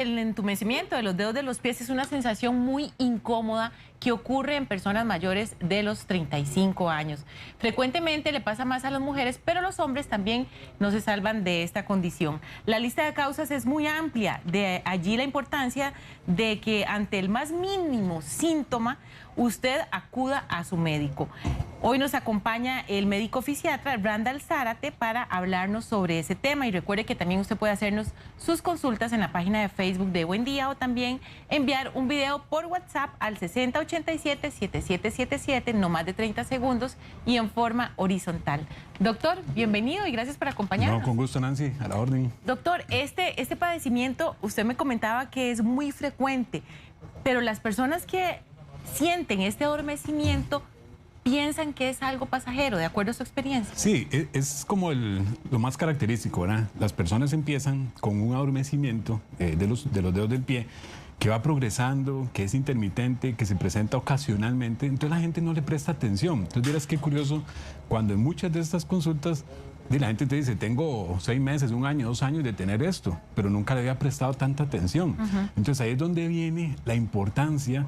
El entumecimiento de los dedos de los pies es una sensación muy incómoda que ocurre en personas mayores de los 35 años. Frecuentemente le pasa más a las mujeres, pero los hombres también no se salvan de esta condición. La lista de causas es muy amplia, de allí la importancia de que ante el más mínimo síntoma usted acuda a su médico. Hoy nos acompaña el médico fisiatra Randall Zárate para hablarnos sobre ese tema, y recuerde que también usted puede hacernos sus consultas en la página de Facebook de Buen Día o también enviar un video por WhatsApp al 6087-7777, no más de 30 segundos y en forma horizontal. Doctor, bienvenido y gracias por acompañarnos. No, con gusto, Nancy, a la orden. Doctor, este padecimiento usted me comentaba que es muy frecuente, pero las personas que sienten este adormecimiento piensan que es algo pasajero, de acuerdo a su experiencia. Sí, es como lo más característico, ¿verdad? Las personas empiezan con un adormecimiento de los dedos del pie que va progresando, que es intermitente, que se presenta ocasionalmente, entonces la gente no le presta atención. Entonces, verás qué curioso, cuando en muchas de estas consultas la gente te dice, tengo 6 meses, 1 año, 2 años de tener esto, pero nunca le había prestado tanta atención. Entonces ahí es donde viene la importancia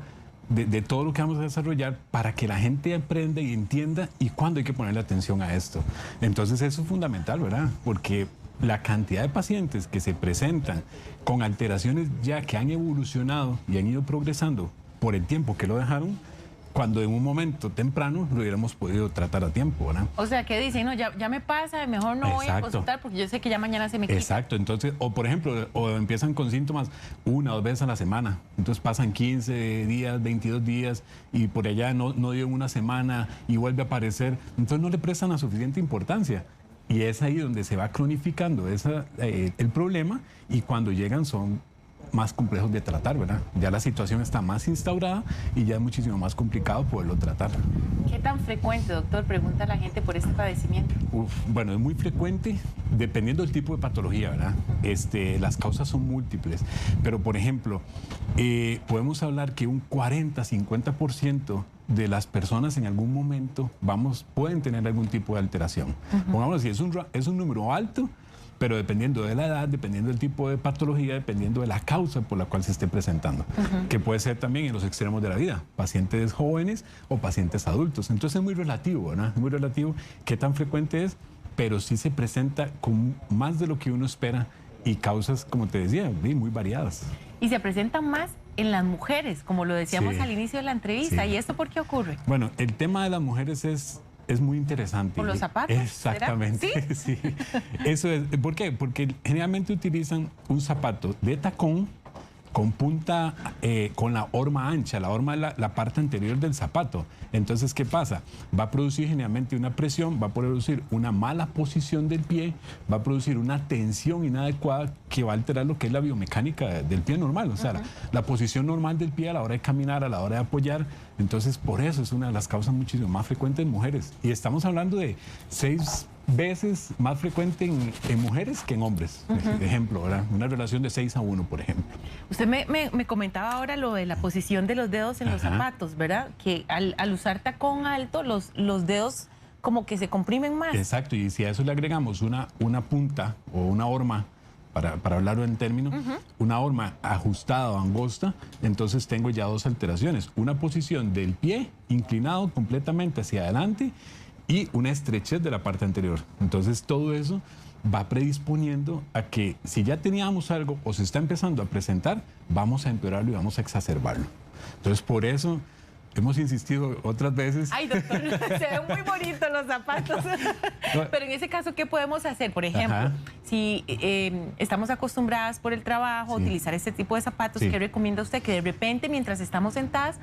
de todo lo que vamos a desarrollar para que la gente aprenda y entienda y cuándo hay que ponerle atención a esto. Entonces eso es fundamental, ¿verdad? Porque la cantidad de pacientes que se presentan con alteraciones ya que han evolucionado y han ido progresando por el tiempo que lo dejaron, cuando en un momento temprano lo hubiéramos podido tratar a tiempo, ¿verdad? O sea, ¿qué dicen? No, ya me pasa, mejor no voy a consultar porque yo sé que ya mañana se me quita. Exacto, entonces, o por ejemplo, o empiezan con síntomas 1 o 2 veces a la semana, entonces pasan 15 días, 22 días y por allá no dio una semana y vuelve a aparecer, entonces no le prestan la suficiente importancia. Y es ahí donde se va cronificando el problema, y cuando llegan son más complejos de tratar, ¿verdad? Ya la situación está más instaurada y ya es muchísimo más complicado poderlo tratar. ¿Qué tan frecuente, doctor, pregunta la gente por este padecimiento? Bueno, es muy frecuente dependiendo del tipo de patología, ¿verdad? Las causas son múltiples, pero por ejemplo, podemos hablar que un 40-50% de las personas en algún momento pueden tener algún tipo de alteración. Pongamos así, es un número alto, pero dependiendo de la edad, dependiendo del tipo de patología, dependiendo de la causa por la cual se esté presentando, que puede ser también en los extremos de la vida, pacientes jóvenes o pacientes adultos. Entonces es muy relativo, ¿verdad? Es muy relativo qué tan frecuente es, pero sí se presenta con más de lo que uno espera y causas, como te decía, muy variadas. Y se presentan más en las mujeres, como lo decíamos al inicio de la entrevista. Sí. ¿Y esto por qué ocurre? Bueno, el tema de las mujeres es muy interesante. ¿Por los zapatos? Exactamente, ¿sí? Eso es. ¿Por qué? Porque generalmente utilizan un zapato de tacón con punta, con la horma ancha. La horma es la parte anterior del zapato. Entonces, ¿qué pasa? Va a producir generalmente una presión, va a producir una mala posición del pie, va a producir una tensión inadecuada que va a alterar lo que es la biomecánica del pie normal. O sea, la posición normal del pie a la hora de caminar, a la hora de apoyar. Entonces, por eso es una de las causas muchísimo más frecuentes en mujeres. Y estamos hablando de 6 veces más frecuente en mujeres que en hombres, de ejemplo, ¿verdad? Una relación de 6-1, por ejemplo. Usted me comentaba ahora lo de la posición de los dedos en los zapatos, ¿verdad? Que al usar tacón alto, los dedos como que se comprimen más. Exacto, y si a eso le agregamos una punta o una horma, para hablarlo en términos, una horma ajustada o angosta, entonces tengo ya 2 alteraciones. Una posición del pie inclinado completamente hacia adelante y una estrechez de la parte anterior. Entonces todo eso va predisponiendo a que si ya teníamos algo o se está empezando a presentar, vamos a empeorarlo y vamos a exacerbarlo. Entonces por eso hemos insistido otras veces. Ay, doctor, se ven muy bonitos los zapatos. Pero en ese caso, ¿qué podemos hacer? Por ejemplo, si estamos acostumbradas por el trabajo a utilizar este tipo de zapatos, ¿qué recomienda usted? Que de repente, mientras estamos sentadas,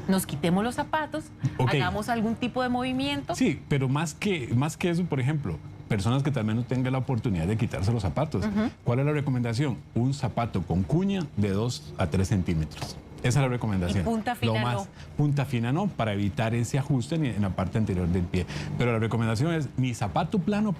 nos quitemos los zapatos, hagamos algún tipo de movimiento. Sí, pero más que eso, por ejemplo, personas que también no tengan la oportunidad de quitarse los zapatos. ¿Cuál es la recomendación? Un zapato con cuña de 2 a 3 centímetros. Esa es la recomendación. Y punta fina no. Punta fina no, para evitar ese ajuste en la parte anterior del pie. Pero la recomendación es ni zapato plano,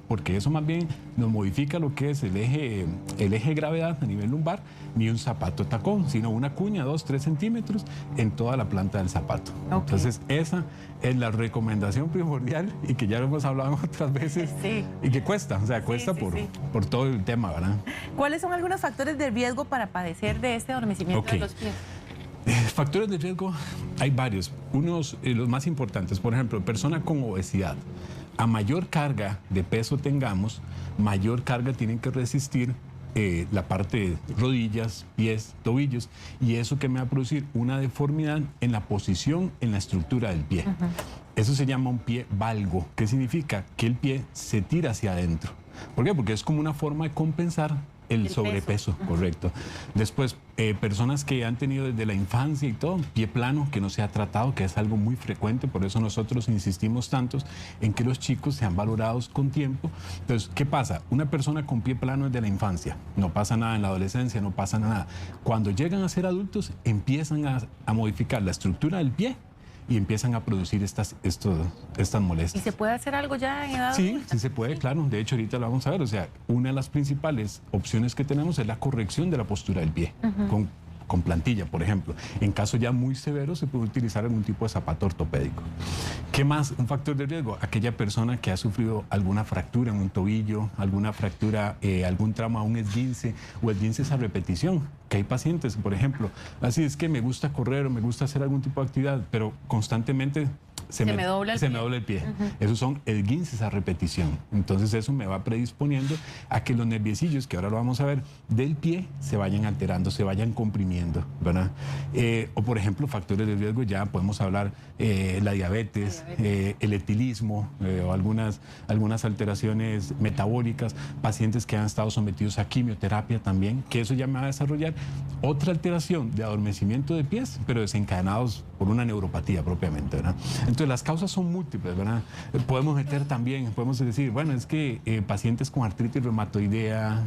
porque eso más bien nos modifica lo que es el eje de gravedad a nivel lumbar, ni un zapato tacón, sino una cuña 2-3 centímetros en toda la planta del zapato. Okay. Entonces, esa es la recomendación primordial y que ya lo hemos hablado otras veces. Sí. Y que cuesta, o sea, cuesta por todo el tema, ¿verdad? ¿Cuáles son algunos factores de riesgo para padecer de este adormecimiento de los pies? Factores de riesgo hay varios. Unos, los más importantes, por ejemplo, persona con obesidad. A mayor carga de peso tengamos, mayor carga tienen que resistir la parte de rodillas, pies, tobillos, y eso que me va a producir una deformidad en la posición, en la estructura del pie. Eso se llama un pie valgo, que significa que el pie se tira hacia adentro. ¿Por qué? Porque es como una forma de compensar el sobrepeso, correcto. Después, personas que han tenido desde la infancia y todo, pie plano, que no se ha tratado, que es algo muy frecuente, por eso nosotros insistimos tantos en que los chicos sean valorados con tiempo. Entonces, ¿qué pasa? Una persona con pie plano desde la infancia, no pasa nada en la adolescencia, no pasa nada. Cuando llegan a ser adultos, empiezan a modificar la estructura del pie y empiezan a producir estas molestias. ¿Y se puede hacer algo ya en edad Sí, adulta? sí se puede, claro. De hecho, ahorita lo vamos a ver. O sea, una de las principales opciones que tenemos es la corrección de la postura del pie, con plantilla, por ejemplo. En caso ya muy severo, se puede utilizar algún tipo de zapato ortopédico. ¿Qué más? Un factor de riesgo, aquella persona que ha sufrido alguna fractura en un tobillo, alguna fractura, algún trauma, un esguince o esguinces a repetición. Que hay pacientes, por ejemplo, así es que me gusta correr o me gusta hacer algún tipo de actividad, pero constantemente se me dobla el pie. Esos son esguinces a repetición. Entonces eso me va predisponiendo a que los nerviecillos, que ahora lo vamos a ver, del pie se vayan alterando, se vayan comprimiendo, ¿verdad? O por ejemplo, factores de riesgo, ya podemos hablar la diabetes, el etilismo o algunas alteraciones metabólicas, pacientes que han estado sometidos a quimioterapia también, que eso ya me va a desarrollar otra alteración de adormecimiento de pies, pero desencadenados por una neuropatía propiamente, ¿verdad? Entonces las causas son múltiples, ¿verdad? Podemos meter también, podemos decir, bueno, es que pacientes con artritis reumatoidea,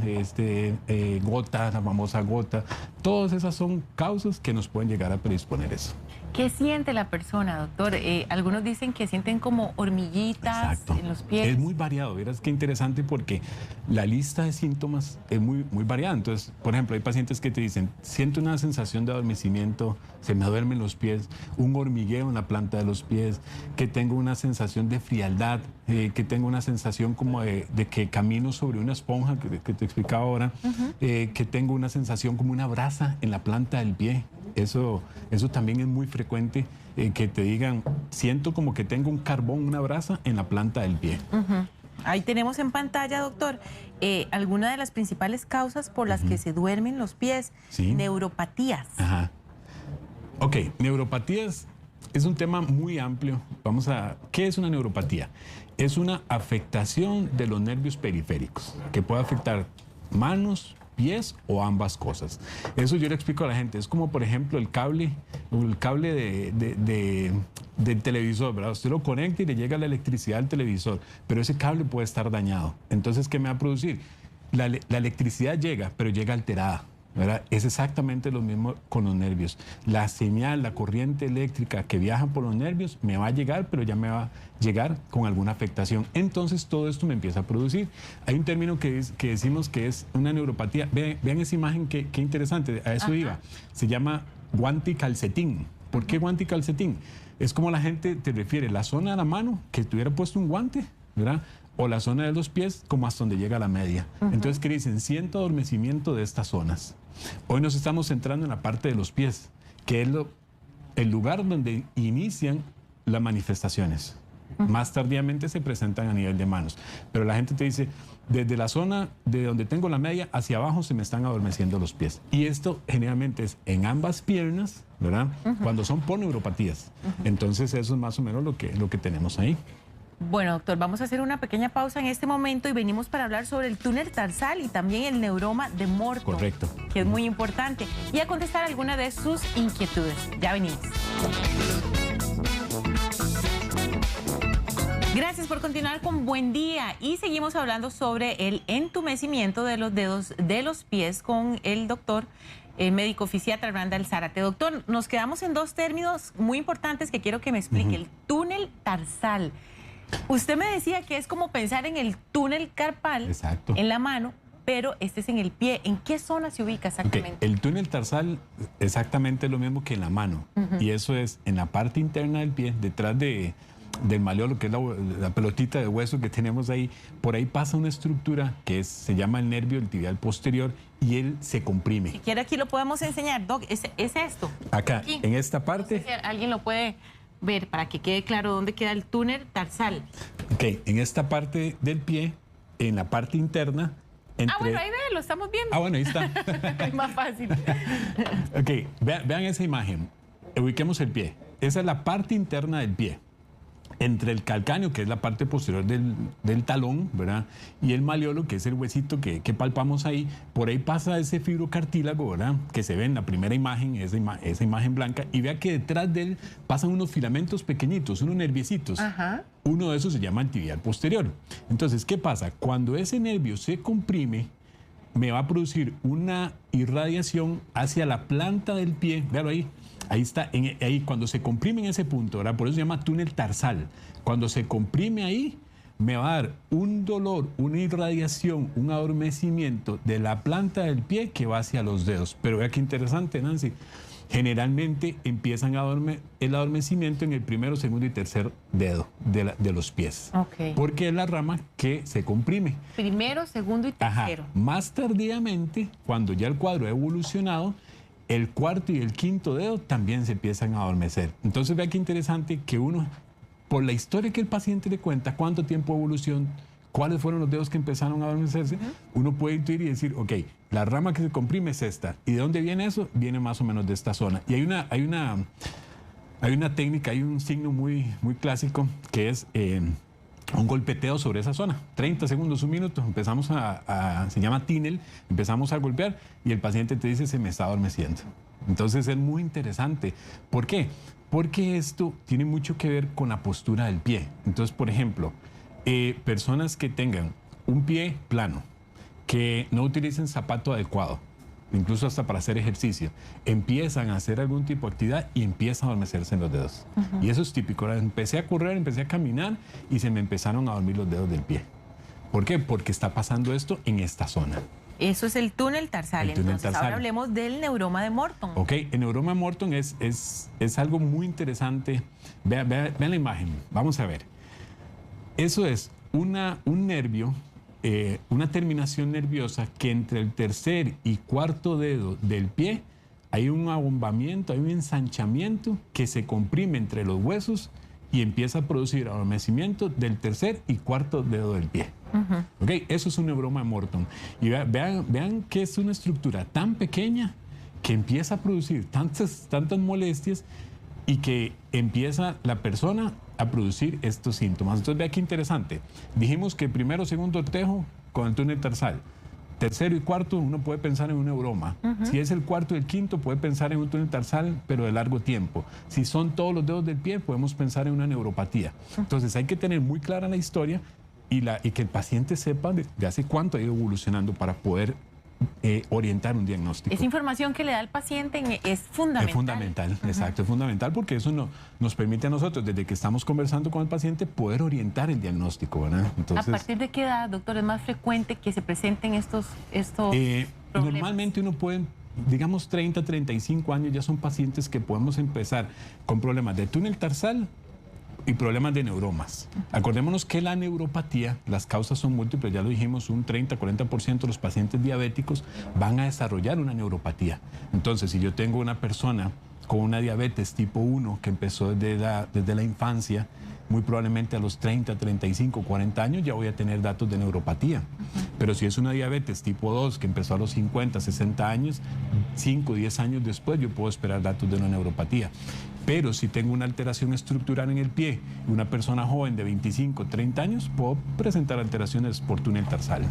gota, la famosa gota, todas esas son causas que nos pueden llegar a predisponer eso. ¿Qué siente la persona, doctor? Algunos dicen que sienten como hormiguitas en los pies. Es muy variado, verás qué interesante porque la lista de síntomas es muy variada. Entonces, por ejemplo, hay pacientes que te dicen, siento una sensación de adormecimiento, se me duermen los pies, un hormigueo en la planta de los pies, que tengo una sensación de frialdad, que tengo una sensación como de que camino sobre una esponja, que te explicaba ahora, que tengo una sensación como una brasa en la planta del pie. Eso también es muy frecuente, que te digan, siento como que tengo un carbón, una brasa en la planta del pie. Ahí tenemos en pantalla, doctor, algunas de las principales causas por las que se duermen los pies. Sí. Neuropatías. Ajá. Ok, neuropatías es un tema muy amplio. ¿Qué es una neuropatía? Es una afectación de los nervios periféricos, que puede afectar manos, pies o ambas cosas. Eso yo le explico a la gente. Es como, por ejemplo, el cable del televisor, ¿verdad? Usted lo conecta y le llega la electricidad al televisor, pero ese cable puede estar dañado. Entonces, ¿qué me va a producir? La electricidad llega, pero llega alterada, ¿verdad? Es exactamente lo mismo con los nervios. La señal, la corriente eléctrica que viaja por los nervios me va a llegar, pero ya me va a llegar con alguna afectación. Entonces todo esto me empieza a producir. Hay un término que decimos que es una neuropatía. Vean esa imagen, qué interesante, a eso iba. Se llama guante y calcetín. ¿Por qué guante y calcetín? Es como la gente te refiere, la zona de la mano, que tuviera puesto un guante, ¿verdad? O la zona de los pies, como hasta donde llega la media. Entonces, ¿qué dicen? Siento adormecimiento de estas zonas. Hoy nos estamos centrando en la parte de los pies, que es el lugar donde inician las manifestaciones. Más tardíamente se presentan a nivel de manos. Pero la gente te dice, desde la zona de donde tengo la media hacia abajo se me están adormeciendo los pies. Y esto generalmente es en ambas piernas, ¿verdad? Cuando son por neuropatías. Entonces, eso es más o menos lo que tenemos ahí. Bueno, doctor, vamos a hacer una pequeña pausa en este momento y venimos para hablar sobre el túnel tarsal y también el neuroma de Morton. Correcto. Que es muy importante. Y a contestar alguna de sus inquietudes. Ya venimos. Gracias por continuar con Buen Día y seguimos hablando sobre el entumecimiento de los dedos de los pies con el doctor médico fisiatra Randall Zárate. Doctor, nos quedamos en dos términos muy importantes que quiero que me explique. El túnel tarsal. Usted me decía que es como pensar en el túnel carpal. Exacto. En la mano, pero este es en el pie. ¿En qué zona se ubica exactamente? El túnel tarsal exactamente lo mismo que en la mano. Y eso es en la parte interna del pie, detrás del maleolo, que es la pelotita de hueso que tenemos ahí. Por ahí pasa una estructura que se llama el nervio del tibial posterior y él se comprime. Si quiere aquí lo podemos enseñar, Doc. ¿Es esto? Acá, Aquí. en esta parte. No sé si alguien lo puede ver para que quede claro dónde queda el túnel tarsal. Ok, en esta parte del pie, en la parte interna. Bueno, ahí ve, lo estamos viendo. Bueno, ahí está. Es más fácil. Ok, vean esa imagen. Ubiquemos el pie. Esa es la parte interna del pie. Entre el calcáneo, que es la parte posterior del talón, ¿verdad? Y el maleolo, que es el huesito que palpamos ahí, por ahí pasa ese fibrocartílago, ¿verdad? Que se ve en la primera imagen, esa imagen blanca, y vea que detrás de él pasan unos filamentos pequeñitos, unos nerviecitos. Ajá. Uno de esos se llama el tibial posterior. Entonces, ¿qué pasa? Cuando ese nervio se comprime, me va a producir una irradiación hacia la planta del pie, véalo ahí. Ahí está, ahí cuando se comprime en ese punto, ¿verdad? Por eso se llama túnel tarsal. Cuando se comprime ahí, me va a dar un dolor, una irradiación, un adormecimiento de la planta del pie que va hacia los dedos. Pero vea qué interesante, Nancy. Generalmente empiezan el adormecimiento en el primero, segundo y tercer dedo de los pies. Ok. Porque es la rama que se comprime. Primero, segundo y tercero. Ajá. Más tardíamente, cuando ya el cuadro ha evolucionado, el cuarto y el quinto dedo también se empiezan a adormecer. Entonces vea qué interesante que uno, por la historia que el paciente le cuenta, cuánto tiempo de evolución, cuáles fueron los dedos que empezaron a adormecerse, uno puede intuir y decir, ok, la rama que se comprime es esta. ¿Y de dónde viene eso? Viene más o menos de esta zona. Y hay una técnica, hay un signo muy clásico que es un golpeteo sobre esa zona. 30 segundos, un minuto, empezamos se llama Tinel, empezamos a golpear y el paciente te dice, se me está adormeciendo. Entonces es muy interesante. ¿Por qué? Porque esto tiene mucho que ver con la postura del pie. Entonces, por ejemplo, personas que tengan un pie plano, que no utilicen zapato adecuado, incluso hasta para hacer ejercicio, empiezan a hacer algún tipo de actividad y empiezan a adormecerse en los dedos. Y eso es típico. Ahora, empecé a correr, empecé a caminar y se me empezaron a dormir los dedos del pie. ¿Por qué? Porque está pasando esto en esta zona. Eso es el túnel tarsal. El túnel Entonces, tarsal. ahora hablemos del neuroma de Morton. Ok, el neuroma de Morton es algo muy interesante. Vean la imagen, vamos a ver. Eso es un nervio, una terminación nerviosa que entre el tercer y cuarto dedo del pie hay un abombamiento, hay un ensanchamiento que se comprime entre los huesos y empieza a producir adormecimiento del tercer y cuarto dedo del pie. Okay, eso es un neuroma de Morton. Y vean que es una estructura tan pequeña que empieza a producir tantas molestias y que empieza la persona a producir estos síntomas. Entonces, vea qué interesante. Dijimos que primero, segundo tejo con el túnel tarsal. Tercero y cuarto, uno puede pensar en un neuroma. Si es el cuarto y el quinto, puede pensar en un túnel tarsal, pero de largo tiempo. Si son todos los dedos del pie, podemos pensar en una neuropatía. Entonces, hay que tener muy clara la historia y que el paciente sepa de hace cuánto ha ido evolucionando para poder orientar un diagnóstico. Esa información que le da al paciente es fundamental. Es fundamental, exacto, es fundamental porque eso nos permite a nosotros, desde que estamos conversando con el paciente, poder orientar el diagnóstico, ¿verdad? Entonces, ¿a partir de qué edad, doctor, es más frecuente que se presenten estos problemas? Normalmente uno puede, digamos 30, 35 años, ya son pacientes que podemos empezar con problemas de túnel tarsal y problemas de neuromas. Acordémonos que la neuropatía, las causas son múltiples, ya lo dijimos, un 30-40% de los pacientes diabéticos van a desarrollar una neuropatía. Entonces, si yo tengo una persona con una diabetes tipo 1 que empezó desde la infancia, muy probablemente a los 30, 35, 40 años ya voy a tener datos de neuropatía. Pero si es una diabetes tipo 2 que empezó a los 50, 60 años, 5, 10 años después yo puedo esperar datos de una neuropatía. Pero si tengo una alteración estructural en el pie, una persona joven de 25, 30 años, puedo presentar alteraciones por túnel tarsal.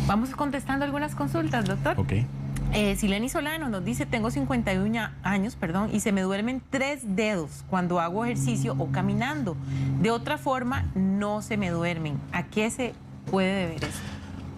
Vamos contestando algunas consultas, doctor. Ok. Sileni Solano nos dice, tengo 51 años, perdón, y se me duermen 3 dedos cuando hago ejercicio o caminando. De otra forma, no se me duermen. ¿A qué se puede deber esto?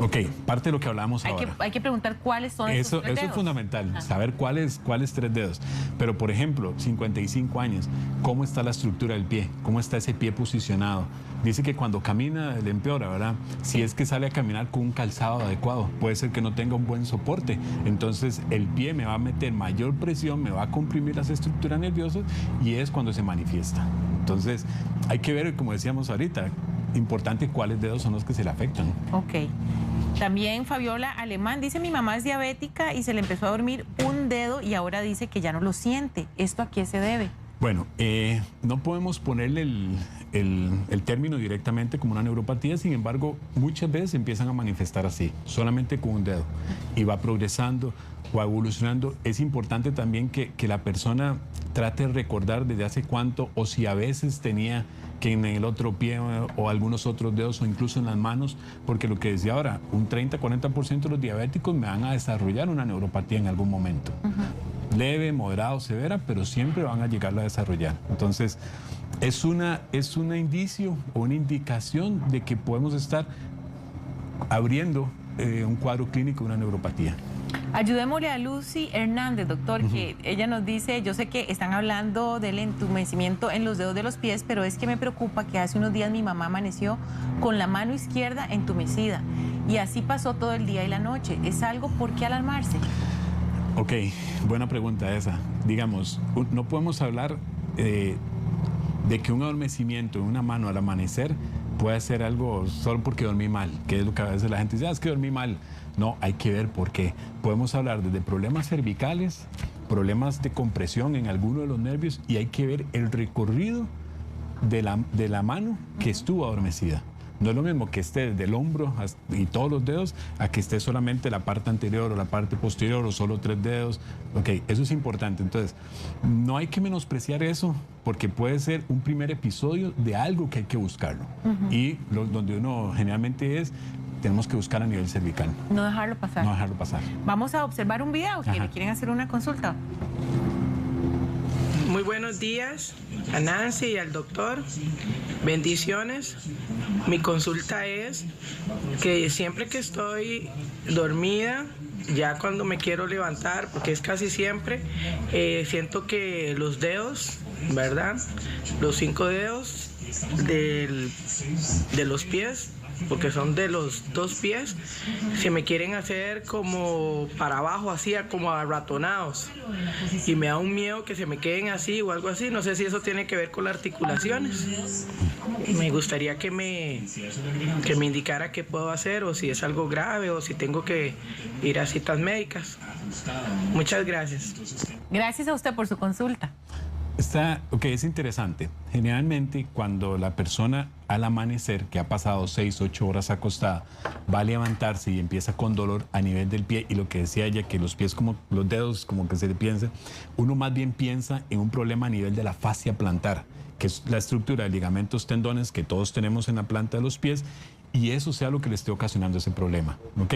Ok, parte de lo que hablamos ahora. Hay que preguntar cuáles son esos 3 dedos. Eso es fundamental, saber cuáles 3 dedos. Pero, por ejemplo, 55 años, ¿cómo está la estructura del pie? ¿Cómo está ese pie posicionado? Dice que cuando camina le empeora, ¿verdad? Si es que sale a caminar con un calzado adecuado, puede ser que no tenga un buen soporte. Entonces, el pie me va a meter mayor presión, me va a comprimir las estructuras nerviosas y es cuando se manifiesta. Entonces, hay que ver, como decíamos ahorita, importante cuáles dedos son los que se le afectan. Ok. También Fabiola Alemán dice, mi mamá es diabética y se le empezó a dormir un dedo y ahora dice que ya no lo siente. ¿Esto a qué se debe? Bueno, no podemos ponerle el término directamente como una neuropatía, sin embargo, muchas veces empiezan a manifestar así, solamente con un dedo, y va progresando o evolucionando. Es importante también que la persona trate de recordar desde hace cuánto, o si a veces tenía que en el otro pie o algunos otros dedos o incluso en las manos, porque lo que decía ahora, un 30-40% de los diabéticos me van a desarrollar una neuropatía en algún momento. Leve, moderado, severa, pero siempre van a llegar a desarrollar. Entonces, es un indicio o una indicación de que podemos estar abriendo un cuadro clínico de una neuropatía. Ayudémosle a Lucy Hernández, doctor, que ella nos dice, yo sé que están hablando del entumecimiento en los dedos de los pies, pero es que me preocupa que hace unos días mi mamá amaneció con la mano izquierda entumecida y así pasó todo el día y la noche. ¿Es algo por qué alarmarse? Ok, buena pregunta esa. Digamos, no podemos hablar de que un adormecimiento en una mano al amanecer puede ser algo solo porque dormí mal, que es lo que a veces la gente dice, es que dormí mal. No, hay que ver por qué. Podemos hablar desde problemas cervicales, problemas de compresión en alguno de los nervios y hay que ver el recorrido de la mano que estuvo adormecida. No es lo mismo que esté del hombro y todos los dedos a que esté solamente la parte anterior o la parte posterior o solo 3 dedos. Ok, eso es importante. Entonces, no hay que menospreciar eso porque puede ser un primer episodio de algo que hay que buscarlo. Y donde uno generalmente tenemos que buscar a nivel cervical. No dejarlo pasar. No dejarlo pasar. Vamos a observar un video. Si le quieren hacer una consulta. Muy buenos días a Nancy y al doctor. Bendiciones. Mi consulta es que siempre que estoy dormida, ya cuando me quiero levantar, porque es casi siempre, siento que los dedos, ¿verdad? Los 5 dedos de los pies, porque son de los 2 pies, se me quieren hacer como para abajo, así como arratonados. Y me da un miedo que se me queden así o algo así. No sé si eso tiene que ver con las articulaciones. Me gustaría que me indicara qué puedo hacer o si es algo grave o si tengo que ir a citas médicas. Muchas gracias. Gracias a usted por su consulta. Es interesante. Generalmente cuando la persona al amanecer, que ha pasado 6-8 horas acostada, va a levantarse y empieza con dolor a nivel del pie, y lo que decía ella, que los pies como los dedos como que se le piensa, uno más bien piensa en un problema a nivel de la fascia plantar, que es la estructura de ligamentos, tendones que todos tenemos en la planta de los pies, y eso sea lo que le esté ocasionando ese problema, ¿ok?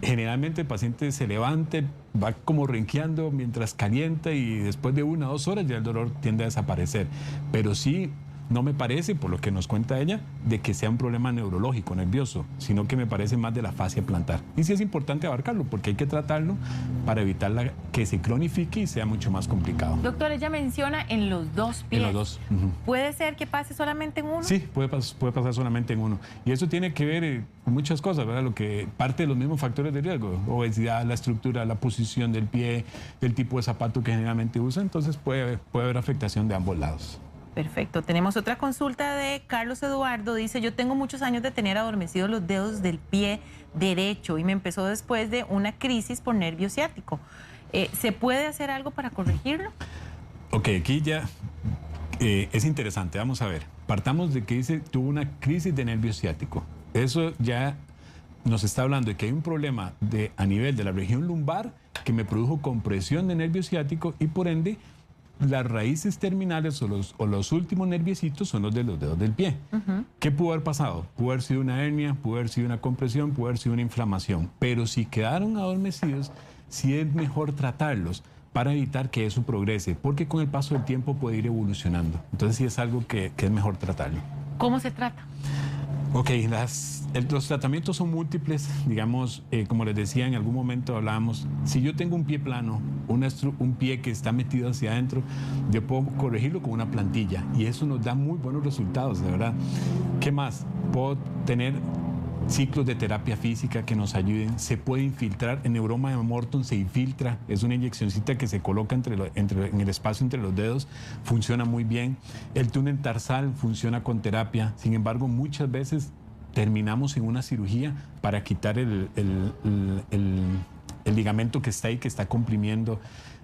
Generalmente el paciente se levanta, va como renqueando mientras calienta y después de 1 o 2 horas ya el dolor tiende a desaparecer. Pero sí, no me parece, por lo que nos cuenta ella, de que sea un problema neurológico, nervioso, sino que me parece más de la fascia plantar. Y sí es importante abarcarlo porque hay que tratarlo para evitar que se cronifique y sea mucho más complicado. Doctor, ella menciona en los 2 pies. En los 2. ¿Puede ser que pase solamente en uno? Sí, puede pasar solamente en uno. Y eso tiene que ver con muchas cosas, ¿verdad? Lo que parte de los mismos factores de riesgo, obesidad, la estructura, la posición del pie, el tipo de zapato que generalmente usa, entonces puede haber afectación de ambos lados. Perfecto. Tenemos otra consulta de Carlos Eduardo. Dice, yo tengo muchos años de tener adormecidos los dedos del pie derecho y me empezó después de una crisis por nervio ciático. ¿Se puede hacer algo para corregirlo? Ok, aquí ya es interesante. Vamos a ver. Partamos de que dice, tuvo una crisis de nervio ciático. Eso ya nos está hablando de que hay un problema a nivel de la región lumbar que me produjo compresión de nervio ciático y por ende las raíces terminales o los últimos nerviecitos son los de los dedos del pie. ¿Qué pudo haber pasado? Pudo haber sido una hernia, pudo haber sido una compresión, pudo haber sido una inflamación. Pero si quedaron adormecidos, sí es mejor tratarlos para evitar que eso progrese, porque con el paso del tiempo puede ir evolucionando. Entonces sí es algo que es mejor tratarlo. ¿Cómo se trata? Ok, los tratamientos son múltiples, digamos, como les decía, en algún momento hablábamos, si yo tengo un pie plano, un pie que está metido hacia adentro, yo puedo corregirlo con una plantilla y eso nos da muy buenos resultados, de verdad. ¿Qué más? Puedo tener ciclos de terapia física que nos ayuden, se puede infiltrar, en neuroma de Morton se infiltra, es una inyeccioncita que se coloca en el espacio entre los dedos, funciona muy bien. El túnel tarsal funciona con terapia, sin embargo muchas veces terminamos en una cirugía para quitar el ligamento que está ahí, que está comprimiendo.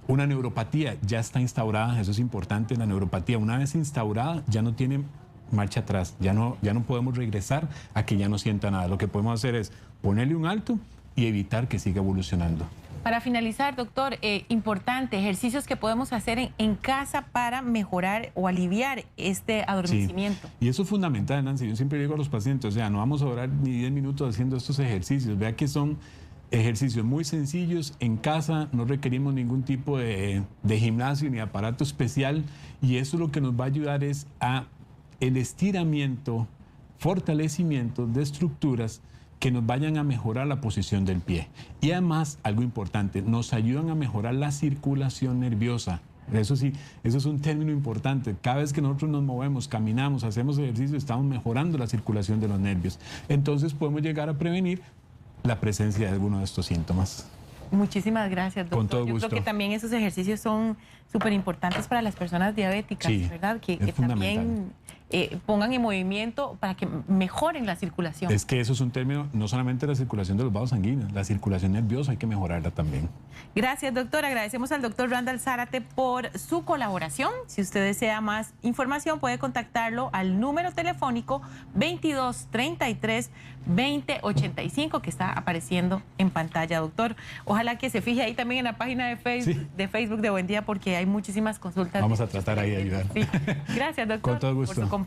Una neuropatía ya está instaurada, eso es importante, la neuropatía una vez instaurada ya no tiene marcha atrás, ya no podemos regresar a que ya no sienta nada. Lo que podemos hacer es ponerle un alto y evitar que siga evolucionando. Para finalizar, doctor, importante, ejercicios que podemos hacer en casa para mejorar o aliviar este adormecimiento. Sí. Y eso es fundamental, Nancy. Yo siempre digo a los pacientes, o sea, no vamos a durar ni 10 minutos haciendo estos ejercicios. Vea que son ejercicios muy sencillos, en casa, no requerimos ningún tipo de gimnasio ni aparato especial y eso lo que nos va a ayudar es a el estiramiento, fortalecimiento de estructuras que nos vayan a mejorar la posición del pie. Y además, algo importante, nos ayudan a mejorar la circulación nerviosa. Eso sí, eso es un término importante. Cada vez que nosotros nos movemos, caminamos, hacemos ejercicio, estamos mejorando la circulación de los nervios. Entonces podemos llegar a prevenir la presencia de alguno de estos síntomas. Muchísimas gracias, doctor. Con todo gusto. Yo creo que también esos ejercicios son súper importantes para las personas diabéticas, sí, ¿verdad? Que fundamental. también pongan en movimiento para que mejoren la circulación. Es que eso es un término, no solamente la circulación de los vasos sanguíneos, la circulación nerviosa hay que mejorarla también. Gracias, doctor. Agradecemos al doctor Randall Zárate por su colaboración. Si usted desea más información, puede contactarlo al número telefónico 2233-2085 que está apareciendo en pantalla, doctor. Ojalá que se fije ahí también en la página de Facebook de Buen Día porque hay muchísimas consultas. Vamos a tratar ahí de ayudar. Sí. Gracias, doctor, Con todo gusto. por su compañía.